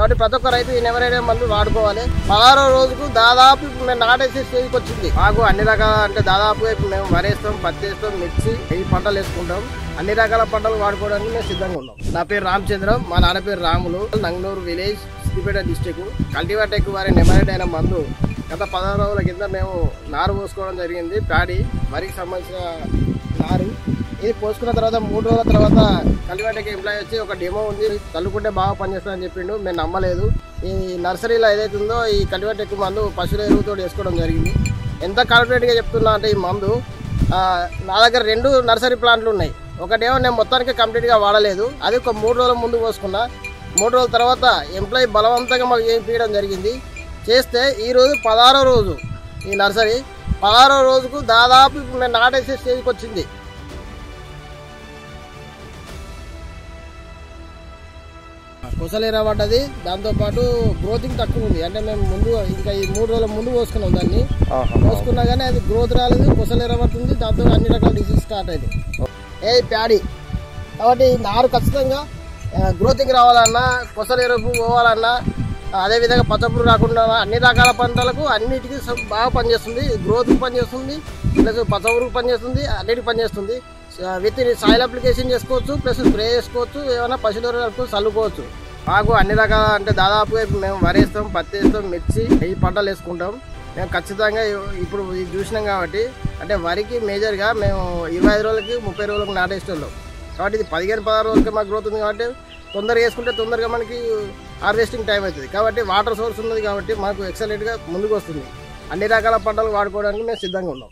కాబట్టి ప్రతి ఒక్క రైతు ఈ నెమరేడియం మందు వాడుకోవాలి. 16వ రోజుకు దాదాపు మేము నాటేసే స్టేజ్కి వచ్చింది. మాకు అన్ని రకాల అంటే దాదాపుగా ఇప్పుడు మేము వరేస్తాం, పత్తి వేస్తాం, మిర్చి ఈ పంటలు వేసుకుంటాం. అన్ని రకాల పంటలు వాడుకోవడానికి మేము సిద్ధంగా ఉన్నాం. నా పేరు రామచంద్రం, మా నాన్న పేరు రాములు, నంగనూరు విలేజ్, సిద్దిపేట డిస్టిక్. కల్టివేటెక్ వారి నెమరేడియం మందు గత 16 రోజుల కింద మేము నారు పోసుకోవడం జరిగింది. ప్యాడీ వరికి సంబంధించిన నారు ఇది పోసుకున్న తర్వాత 3 రోజుల తర్వాత కల్టివేటెక్ ఎంప్లాయ్ వచ్చి ఒక డెమో ఉంది, చల్లుకుంటే బాగా పనిచేస్తుందని చెప్పిండు. మేము నమ్మలేదు. ఈ నర్సరీలో ఏదైతే ఉందో ఈ కల్టివేటెక్ మందు పశువుల ఎరువుతో వేసుకోవడం జరిగింది. ఎంత కాన్ఫిడెంట్గా చెప్తున్నా అంటే ఈ మందు నా దగ్గర 2 నర్సరీ ప్లాంట్లు ఉన్నాయి. ఒకటేమో నేను మొత్తానికి కంప్లీట్గా వాడలేదు, అది ఒక 3 రోజుల ముందు పోసుకున్నా. 3 రోజుల తర్వాత ఎంప్లాయీ బలవంతంగా మాకు చేయించడం జరిగింది. చేస్తే ఈరోజు 16వ రోజు ఈ నర్సరీ 16వ రోజుకు దాదాపు మేము నాటేసే స్టేజ్కి వచ్చింది. కొసలేరా పడ్డది. దాంతోపాటు గ్రోతింగ్ తక్కువ ఉంది. అంటే మేము ముందు ఇంకా ఈ 3 రోజుల ముందు పోసుకున్నాం, దాన్ని పోసుకున్నా కానీ అది గ్రోత్ రాలేదు, కొసలేరా పడుతుంది. దాంతో అన్ని రకాల డిసీజ్ స్టార్ట్ అయింది. ప్యాడీ కాబట్టి నారు ఖచ్చితంగా గ్రోతింగ్ రావాలన్నా, కొసలేరకు పోవాలన్నా, అదేవిధంగా పచ్చపురు రాకుండా అన్ని రకాల పంటలకు అన్నిటికీ బాగా పనిచేస్తుంది. గ్రోత్కి పనిచేస్తుంది, ప్లస్ పచ్చపురుకు పనిచేస్తుంది, అన్నిటికి పనిచేస్తుంది. విత్ సాయిల్ అప్లికేషన్ చేసుకోవచ్చు, ప్లస్ స్ప్రే చేసుకోవచ్చు, ఏమైనా పశువులకు చల్లుకోవచ్చు. మాకు అన్ని రకాల అంటే దాదాపుగా మేము వరేస్తాం, పత్తి వేస్తాం, మిర్చి ఈ పంటలు వేసుకుంటాం. మేము ఖచ్చితంగా ఇప్పుడు ఇది చూసినాం కాబట్టి అంటే వరికి మేజర్గా మేము 25 రోజులకి 30 రోజులకు నాటేస్తున్నాం. కాబట్టి ఇది 15-16 రోజులకి మాకు గ్రోత్ ఉంది. కాబట్టి తొందరగా వేసుకుంటే తొందరగా మనకి హార్వెస్టింగ్ టైం అవుతుంది. కాబట్టి వాటర్ సోర్స్ ఉన్నది కాబట్టి మాకు ఎక్సలెంట్గా ముందుకు వస్తుంది. అన్ని రకాల పంటలు వాడుకోవడానికి మేము సిద్ధంగా ఉన్నాం.